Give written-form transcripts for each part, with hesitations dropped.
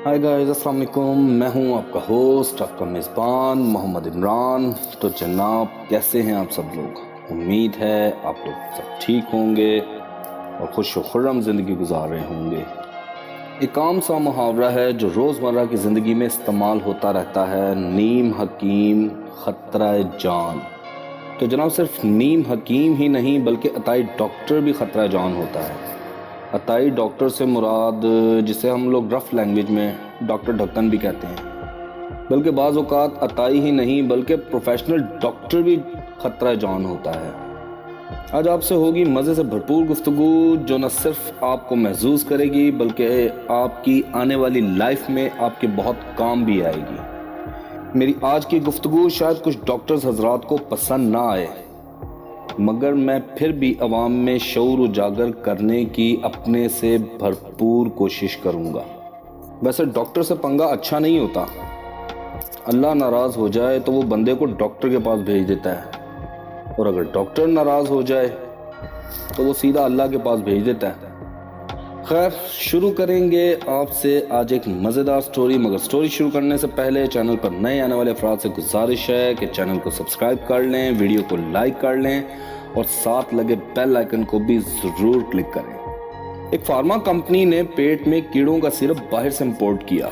Hi guys, अस्सलाम वालेकुम। मैं हूं आपका होस्ट, आपका मेज़बान मोहम्मद इमरान। तो जनाब, कैसे हैं आप सब लोग? उम्मीद है आप लोग सब ठीक होंगे और खुश व खुर्रम ज़िंदगी गुजार रहे होंगे। एक आम सा मुहावरा है जो रोज़मर्रा की ज़िंदगी में इस्तेमाल होता रहता है, नीम हकीम ख़तरा जान। तो जनाब, सिर्फ नीम हकीम ही नहीं बल्कि अताई डॉक्टर भी ख़तरा जान होता है। अताई डॉक्टर से मुराद, जिसे हम लोग रफ लैंग्वेज में डॉक्टर ढक्कन भी कहते हैं, बल्कि बाज़ औक़ात अताई ही नहीं बल्कि प्रोफेशनल डॉक्टर भी ख़तरा जान होता है। आज आपसे होगी मज़े से भरपूर गुफ्तगू जो न सिर्फ आपको महसूस करेगी बल्कि आपकी आने वाली लाइफ में आपके बहुत काम भी आएगी। मेरी आज की गुफ्तगू शायद कुछ डॉक्टर्स हजरात को पसंद ना आए, मगर मैं फिर भी अवाम में शऊर उजागर करने की अपने से भरपूर कोशिश करूँगा। वैसे डॉक्टर से पंगा अच्छा नहीं होता। अल्लाह नाराज़ हो जाए तो वो बंदे को डॉक्टर के पास भेज देता है, और अगर डॉक्टर नाराज़ हो जाए तो वो सीधा अल्लाह के पास भेज देता है। खैर, शुरू करेंगे आपसे आज एक मज़ेदार स्टोरी। मगर स्टोरी शुरू करने से पहले चैनल पर नए आने वाले अफराद से गुजारिश है कि चैनल को सब्सक्राइब कर लें, वीडियो को लाइक कर लें और साथ लगे बेल आइकन को भी ज़रूर क्लिक करें। एक फार्मा कंपनी ने पेट में कीड़ों का सिरप बाहर से इंपोर्ट किया।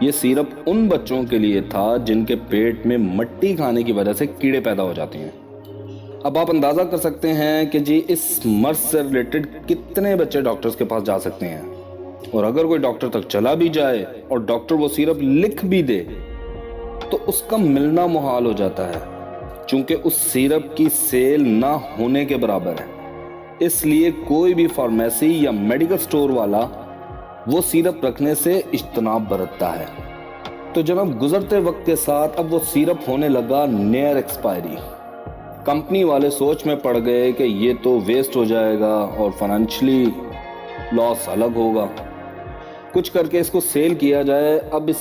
ये सिरप उन बच्चों के लिए था जिनके पेट में मट्टी खाने की वजह से कीड़े पैदा हो जाते हैं। अब आप अंदाज़ा कर सकते हैं कि जी इस मर्ज से रिलेटेड कितने बच्चे डॉक्टर्स के पास जा सकते हैं। और अगर कोई डॉक्टर तक चला भी जाए और डॉक्टर वो सिरप लिख भी दे तो उसका मिलना मुहाल हो जाता है, चूंकि उस सिरप की सेल ना होने के बराबर है। इसलिए कोई भी फार्मेसी या मेडिकल स्टोर वाला वो सिरप रखने से इज्तनाब बरतता है। तो जनाब, गुजरते वक्त के साथ अब वो सिरप होने लगा नियर एक्सपायरी। कंपनी वाले सोच में पड़ गए कि ये तो वेस्ट हो जाएगा और फाइनेंशियली लॉस अलग होगा, कुछ करके इसको सेल किया जाए। अब इस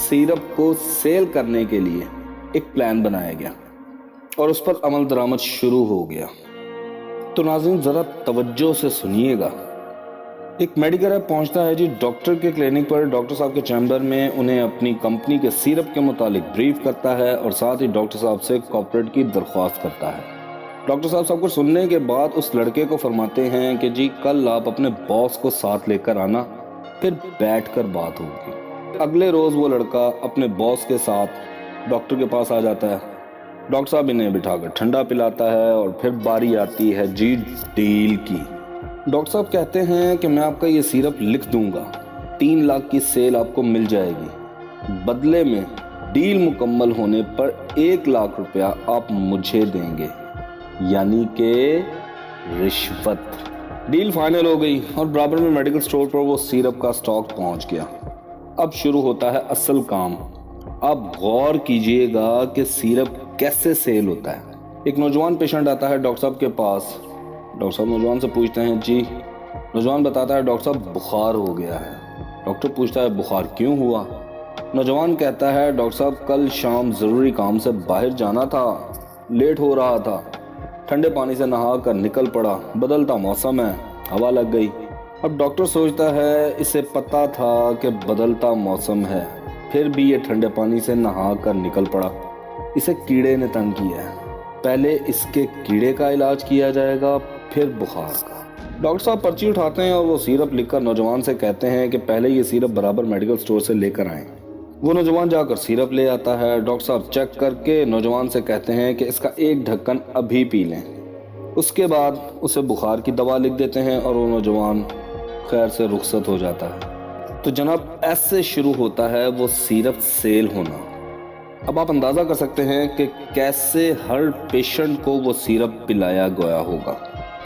सिरप को सेल करने के लिए एक प्लान बनाया गया और उस पर अमल दरामद शुरू हो गया। तो नाज़रीन, ज़रा तवज्जो से सुनिएगा। एक मेडिकल रैप पहुंचता है जी डॉक्टर के क्लिनिक पर। डॉक्टर साहब के चैम्बर में उन्हें अपनी कंपनी के सिरप के मुतालिक ब्रीफ करता है और साथ ही डॉक्टर साहब से कॉर्पोरेट की दरख्वास्त करता है। डॉक्टर साहब सब कुछ सुनने के बाद उस लड़के को फरमाते हैं कि जी कल आप अपने बॉस को साथ लेकर आना, फिर बैठकर बात होगी। अगले रोज़ वो लड़का अपने बॉस के साथ डॉक्टर के पास आ जाता है। डॉक्टर साहब इन्हें बिठाकर ठंडा पिलाता है और फिर बारी आती है जी डील की। डॉक्टर साहब कहते हैं कि मैं आपका ये सिरप लिख दूंगा, 3 लाख की सेल आपको मिल जाएगी। बदले में डील मुकम्मल होने पर 1 लाख रुपया आप मुझे देंगे, यानी कि रिश्वत। डील फाइनल हो गई और बराबर में मेडिकल स्टोर पर वो सिरप का स्टॉक पहुंच गया। अब शुरू होता है असल काम। अब गौर कीजिएगा कि सिरप कैसे सेल होता है। एक नौजवान पेशेंट आता है डॉक्टर साहब के पास। डॉक्टर साहब नौजवान से पूछते हैं जी। नौजवान बताता है डॉक्टर साहब बुखार हो गया है। डॉक्टर पूछता है बुखार क्यों हुआ? नौजवान कहता है डॉक्टर साहब कल शाम ज़रूरी काम से बाहर जाना था, लेट हो रहा था, ठंडे पानी से नहा कर निकल पड़ा, बदलता मौसम है, हवा लग गई। अब डॉक्टर सोचता है इसे पता था कि बदलता मौसम है, फिर भी ये ठंडे पानी से नहा कर निकल पड़ा। इसे कीड़े ने तंग किया है, पहले इसके कीड़े का इलाज किया जाएगा फिर बुखार का। डॉक्टर साहब पर्ची उठाते हैं और वो सिरप लिखकर नौजवान से कहते हैं कि पहले ये सिरप बराबर मेडिकल स्टोर से लेकर आएं। वो नौजवान जाकर सिरप ले आता है। डॉक्टर साहब चेक करके नौजवान से कहते हैं कि इसका एक ढक्कन अभी पी लें। उसके बाद उसे बुखार की दवा लिख देते हैं और वो नौजवान खैर से रुखसत हो जाता है। तो जनाब, ऐसे शुरू होता है वो सिरप सेल होना। अब आप अंदाज़ा कर सकते हैं कि कैसे हर पेशेंट को वो सिरप पिलाया गया होगा।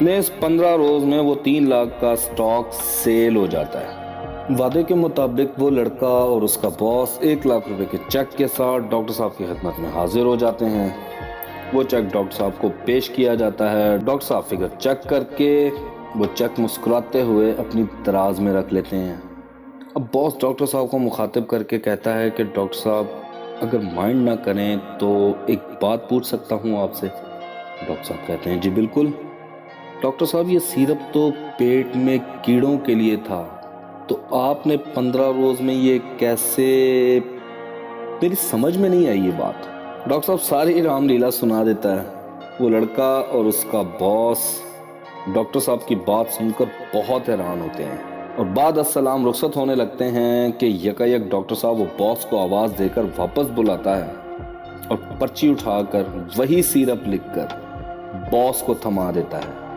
नेक्स्ट 15 रोज़ में वो 3 लाख का स्टॉक सेल हो जाता है। वादे के मुताबिक वो लड़का और उसका बॉस 1 लाख रुपए के चेक के साथ डॉक्टर साहब की खिदमत में हाजिर हो जाते हैं। वो चेक डॉक्टर साहब को पेश किया जाता है। डॉक्टर साहब फिगर चेक करके वो चेक मुस्कुराते हुए अपनी दराज में रख लेते हैं। अब बॉस डॉक्टर साहब को मुखातिब करके कहता है कि डॉक्टर साहब अगर माइंड ना करें तो एक बात पूछ सकता हूँ आपसे? डॉक्टर साहब कहते हैं जी बिल्कुल। डॉक्टर साहब, ये सिरप तो पेट में कीड़ों के लिए था, تو آپ نے 15 روز میں یہ کیسے؟ میری سمجھ میں نہیں آئی یہ بات۔ ڈاکٹر صاحب ساری رام لیلا سنا دیتا ہے۔ وہ لڑکا اور اس کا باس ڈاکٹر صاحب کی بات سن کر بہت حیران ہوتے ہیں اور بعد السلام رخصت ہونے لگتے ہیں کہ یکایک ڈاکٹر صاحب وہ باس کو آواز دے کر واپس بلاتا ہے اور پرچی اٹھا کر وہی سیرپ لکھ کر باس کو تھما دیتا ہے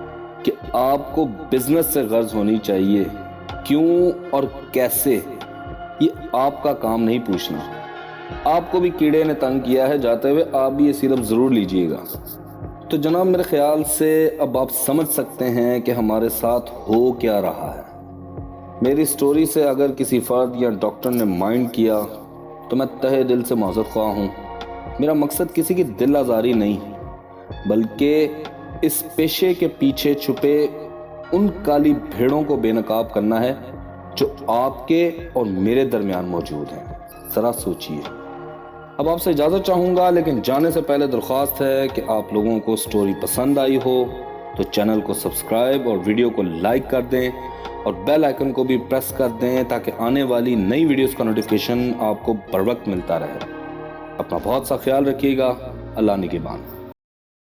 کہ آپ کو بزنس سے غرض ہونی چاہیے، کیوں اور کیسے یہ آپ کا کام نہیں پوچھنا۔ آپ کو بھی کیڑے نے تنگ کیا ہے، جاتے ہوئے آپ بھی یہ سیرپ ضرور لیجئے گا۔ تو جناب میرے خیال سے اب آپ سمجھ سکتے ہیں کہ ہمارے ساتھ ہو کیا رہا ہے۔ میری سٹوری سے اگر کسی فرد یا ڈاکٹر نے مائنڈ کیا تو میں تہہ دل سے معذرت خواہ ہوں۔ میرا مقصد کسی کی دل آزاری نہیں، بلکہ اس پیشے کے پیچھے چھپے ان کالی بھیڑوں کو بے نقاب کرنا ہے جو آپ کے اور میرے درمیان موجود ہیں۔ ذرا سوچئے۔ اب آپ سے اجازت چاہوں گا، لیکن جانے سے پہلے درخواست ہے کہ آپ لوگوں کو سٹوری پسند آئی ہو تو چینل کو سبسکرائب اور ویڈیو کو لائک کر دیں اور بیل آئیکن کو بھی پریس کر دیں تاکہ آنے والی نئی ویڈیوز کا نوٹیفیکیشن آپ کو بر وقت ملتا رہے۔ اپنا بہت سا خیال رکھیے گا۔ اللہ نگہبان۔